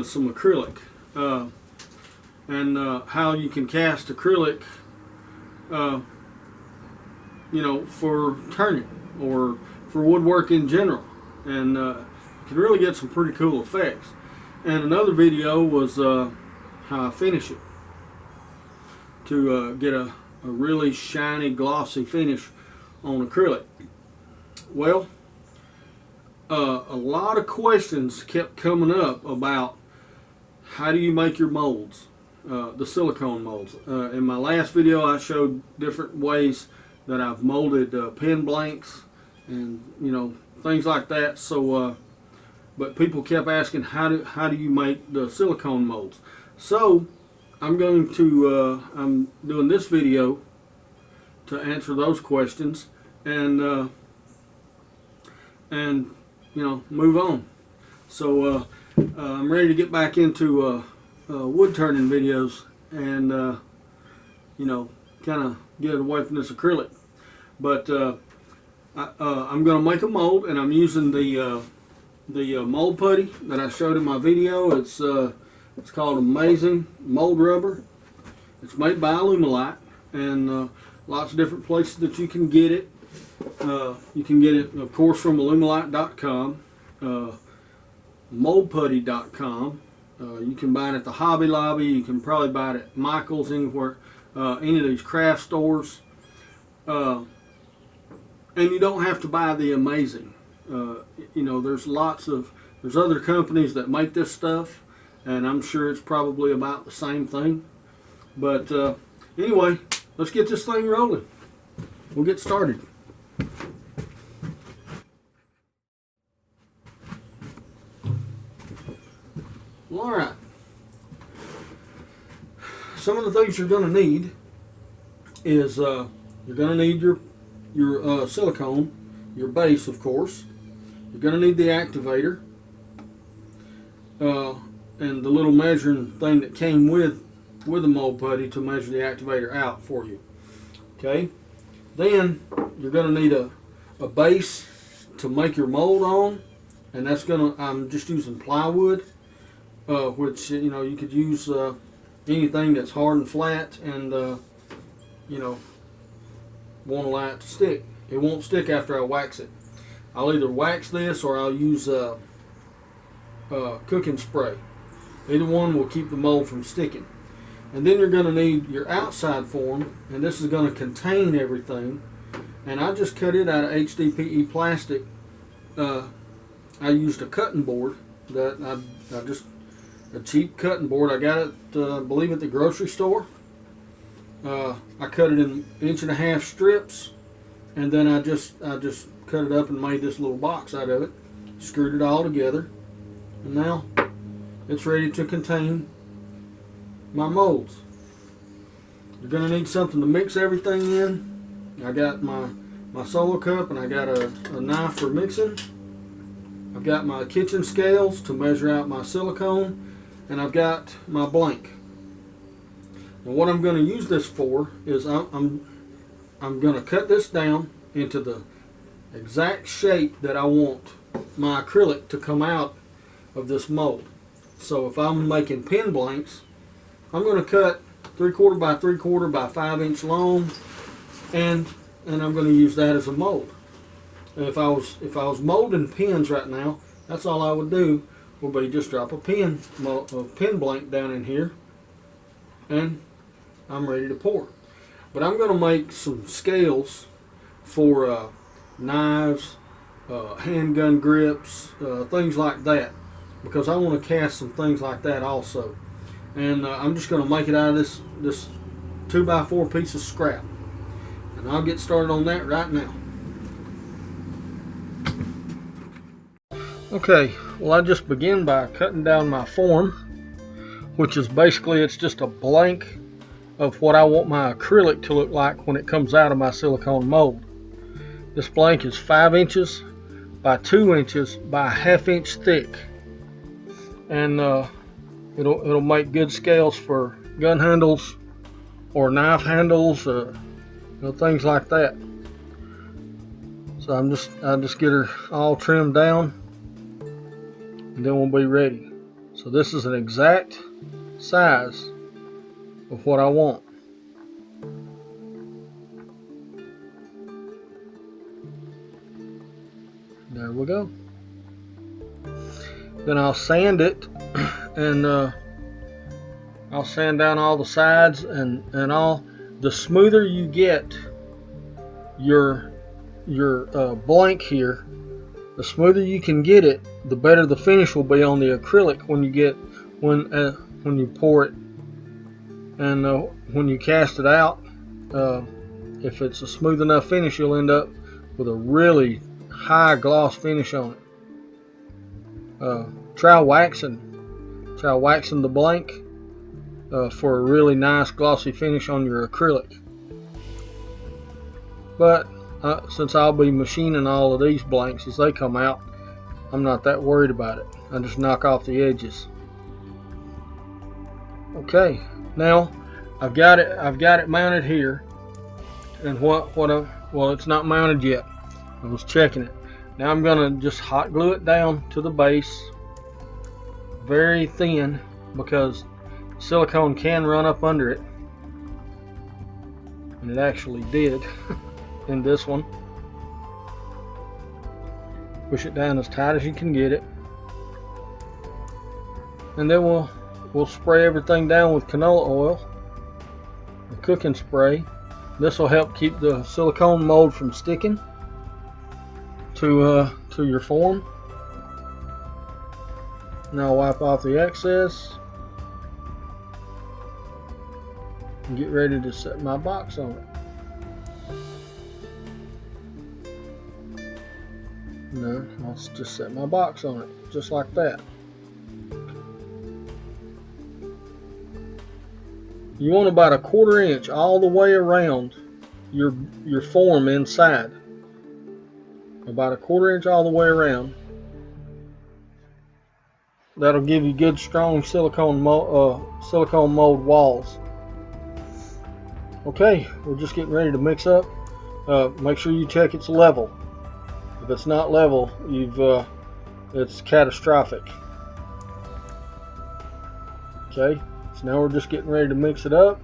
some acrylic and how you can cast acrylic, you know, for turning or for woodworking in general, and you can really get some pretty cool effects. And another video was how I finish it to get a really shiny, glossy finish on acrylic. Well, a lot of questions kept coming up about how do you make your molds, the silicone molds. In my last video I showed different ways that I've molded pen blanks and, you know, things like that. So but people kept asking how do you make the silicone molds. So I'm doing this video to answer those questions and you know, move on. So I'm ready to get back into wood turning videos and you know, kind of get away from this acrylic. But I'm going to make a mold, and I'm using the mold putty that I showed in my video. It's called Amazing Mold Rubber. It's made by Alumilite, and lots of different places that you can get it. You can get it, of course, from alumilite.com, moldputty.com. You can buy it at the Hobby Lobby. You can probably buy it at Michael's, anywhere, any of these craft stores. And you don't have to buy the Amazing. You know, there's other companies that make this stuff, and I'm sure it's probably about the same thing. But anyway, let's get this thing rolling. We'll get started. Well, all right. Some of the things you're going to need is you're going to need your silicone, your base, of course. You're going to need the activator and the little measuring thing that came with the mold putty to measure the activator out for you. Okay. Then you're going to need a base to make your mold on, and that's I'm just using plywood, which, you know, you could use anything that's hard and flat and you know, won't allow it to stick. It won't stick after I wax it. I'll either wax this or I'll use cooking spray. Either one will keep the mold from sticking. And then you're going to need your outside form, and this is going to contain everything. And I just cut it out of hdpe plastic. I used a cutting board that I just a cheap cutting board. I got it, I believe, at the grocery store. I cut it in 1.5 inch strips, and then I just cut it up and made this little box out of it. Screwed it all together, and now it's ready to contain my molds. You're going to need something to mix everything in. I got my solo cup, and I got a knife for mixing. I've got my kitchen scales to measure out my silicone, and I've got my blank. And what I'm going to use this for is I'm going to cut this down into the exact shape that I want my acrylic to come out of this mold. So if I'm making pen blanks, I'm going to cut 3/4 by 3/4 by 5 inch long, and I'm going to use that as a mold. And if I was molding pens right now, that's all I would do would be just drop a pen blank down in here, and I'm ready to pour. But I'm going to make some scales for knives, handgun grips, things like that, because I want to cast some things like that also. And I'm just going to make it out of this 2x4 piece of scrap, and I'll get started on that right now. Okay, well, I just begin by cutting down my form, which is basically, it's just a blank of what I want my acrylic to look like when it comes out of my silicone mold. This blank is 5 inches by 2 inches by 1/2 inch thick, and it'll make good scales for gun handles or knife handles, you know, things like that. So I just get her all trimmed down, and then we'll be ready. So this is an exact size of what I want. There we go. Then I'll sand it, and I'll sand down all the sides and all. The smoother you get your blank here, the smoother you can get it, the better the finish will be on the acrylic when you pour it, and when you cast it out. If it's a smooth enough finish, you'll end up with a really high gloss finish on it. Try waxing the blank for a really nice glossy finish on your acrylic. But since I'll be machining all of these blanks as they come out, I'm not that worried about it. I just knock off the edges. Okay, now I've got it mounted here, and well, it's not mounted yet. I was checking it. Now I'm gonna just hot glue it down to the base, very thin, because silicone can run up under it, and it actually did in this one. Push it down as tight as you can get it, and then we'll spray everything down with canola oil, the cooking spray. This will help keep the silicone mold from sticking to your form. Now wipe off the excess and get ready to set my box on it. No, I'll just set my box on it just like that. You want about a 1/4 inch all the way around your form inside. About a 1/4 inch all the way around. That'll give you good strong silicone mold walls. Okay, we're just getting ready to mix up. Make sure you check it's level. If it's not level, it's catastrophic. Okay, so now we're just getting ready to mix it up.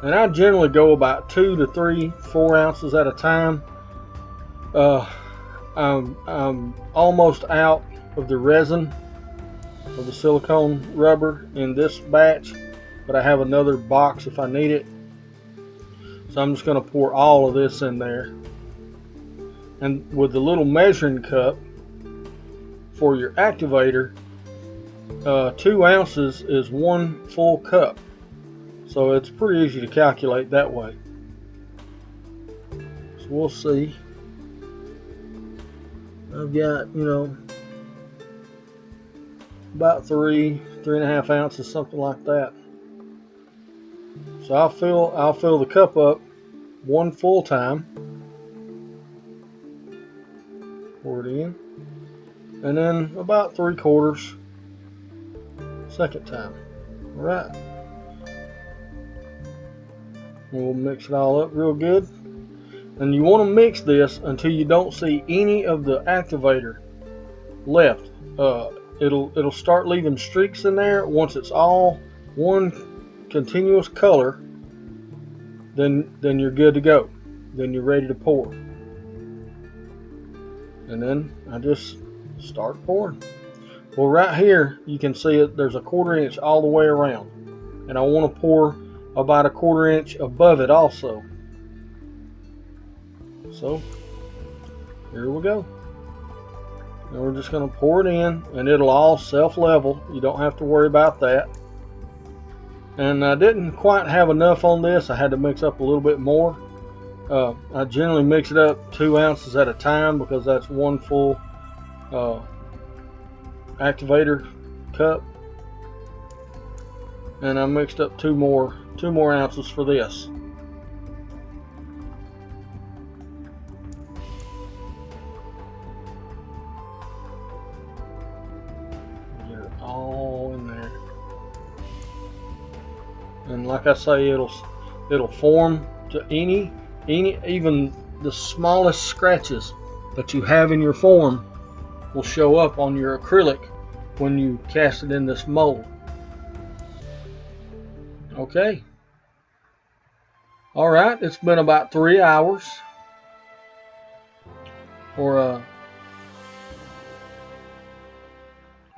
And I generally go about 2 to 3, 4 ounces at a time. I'm almost out of the resin of the silicone rubber in this batch, but I have another box if I need it. So I'm just going to pour all of this in there. And with the little measuring cup for your activator, 2 ounces is 1 full cup. So it's pretty easy to calculate that way. So we'll see. I've got, about 3.5 ounces, something like that. So I'll fill the cup up 1 full time. Pour it in, and then about 3/4 second time. All right. We'll mix it all up real good. And you want to mix this until you don't see any of the activator left. It'll start leaving streaks in there. Once it's all one continuous color, then you're good to go. Then you're ready to pour. And then I just start pouring. Well, right here you can see it. There's a 1/4 inch all the way around, and I want to pour about a 1/4 inch above it also. So here we go. And we're just going to pour it in, and it'll all self-level. You don't have to worry about that. And I didn't quite have enough on this. I had to mix up a little bit more. I generally mix it up 2 ounces at a time because that's 1 full activator cup. And I mixed up two more ounces for this. Get it all in there. And like I say, it'll form to any even the smallest scratches that you have in your form will show up on your acrylic when you cast it in this mold. Okay. All right, it's been about 3 hours. Or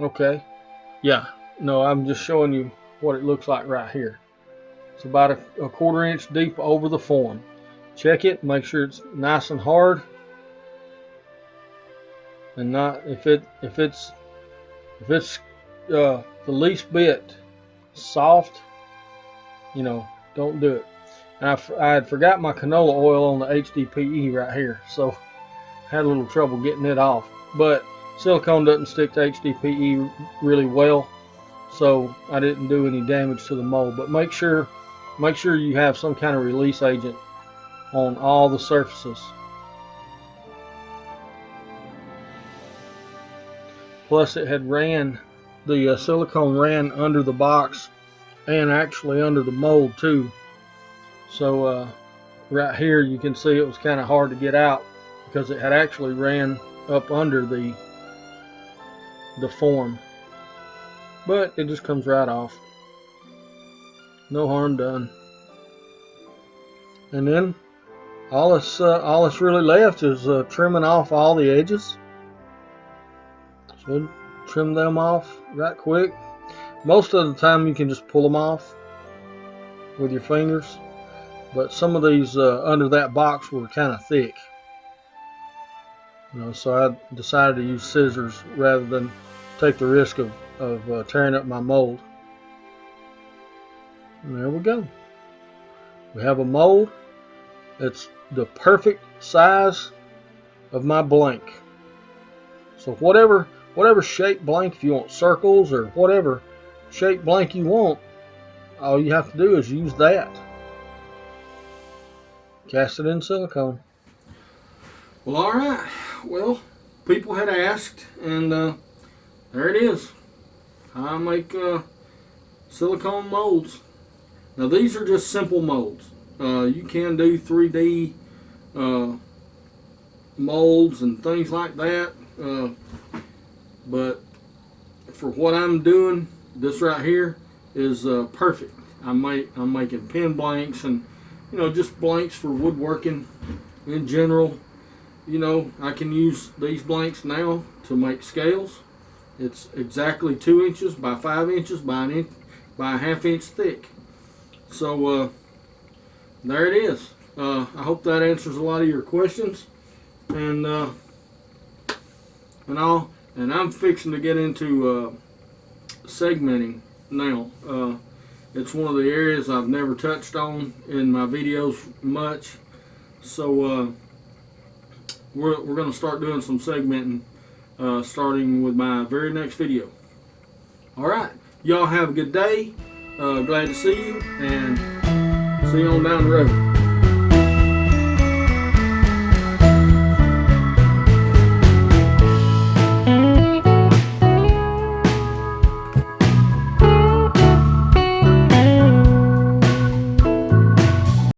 okay, yeah, no, I'm just showing you what it looks like right here. It's about a 1/4 inch deep over the form. Check it, make sure it's nice and hard, and not if it's the least bit soft, you know, don't do it. And I had forgot my canola oil on the hdpe right here, so had a little trouble getting it off. But silicone doesn't stick to hdpe really well, so I didn't do any damage to the mold. But make sure you have some kind of release agent on all the surfaces. Plus it had ran, the silicone ran under the box and actually under the mold too. So right here you can see it was kind of hard to get out because it had actually ran up under the form. But it just comes right off. No harm done. And then all that's really left is trimming off all the edges. So trim them off right quick. Most of the time you can just pull them off with your fingers, but some of these under that box were kind of thick, you know, so I decided to use scissors rather than take the risk of tearing up my mold. And there we go. We have a mold. It's the perfect size of my blank. So whatever shape blank, if you want circles or whatever shape blank you want, all you have to do is use that. Cast it in silicone. Well, all right. Well, people had asked, and there it is. I make silicone molds. Now these are just simple molds. You can do 3D molds and things like that, but for what I'm doing, this right here is perfect. I'm making pen blanks and, you know, just blanks for woodworking in general. You know, I can use these blanks now to make scales. It's exactly 2 inches by 5 inches by an inch by a 1/2 inch thick. So there it is. I hope that answers a lot of your questions, and I'm fixing to get into segmenting now. It's one of the areas I've never touched on in my videos much, so we're going to start doing some segmenting starting with my very next video. Alright, y'all have a good day. Glad to see you, and see you on down the road.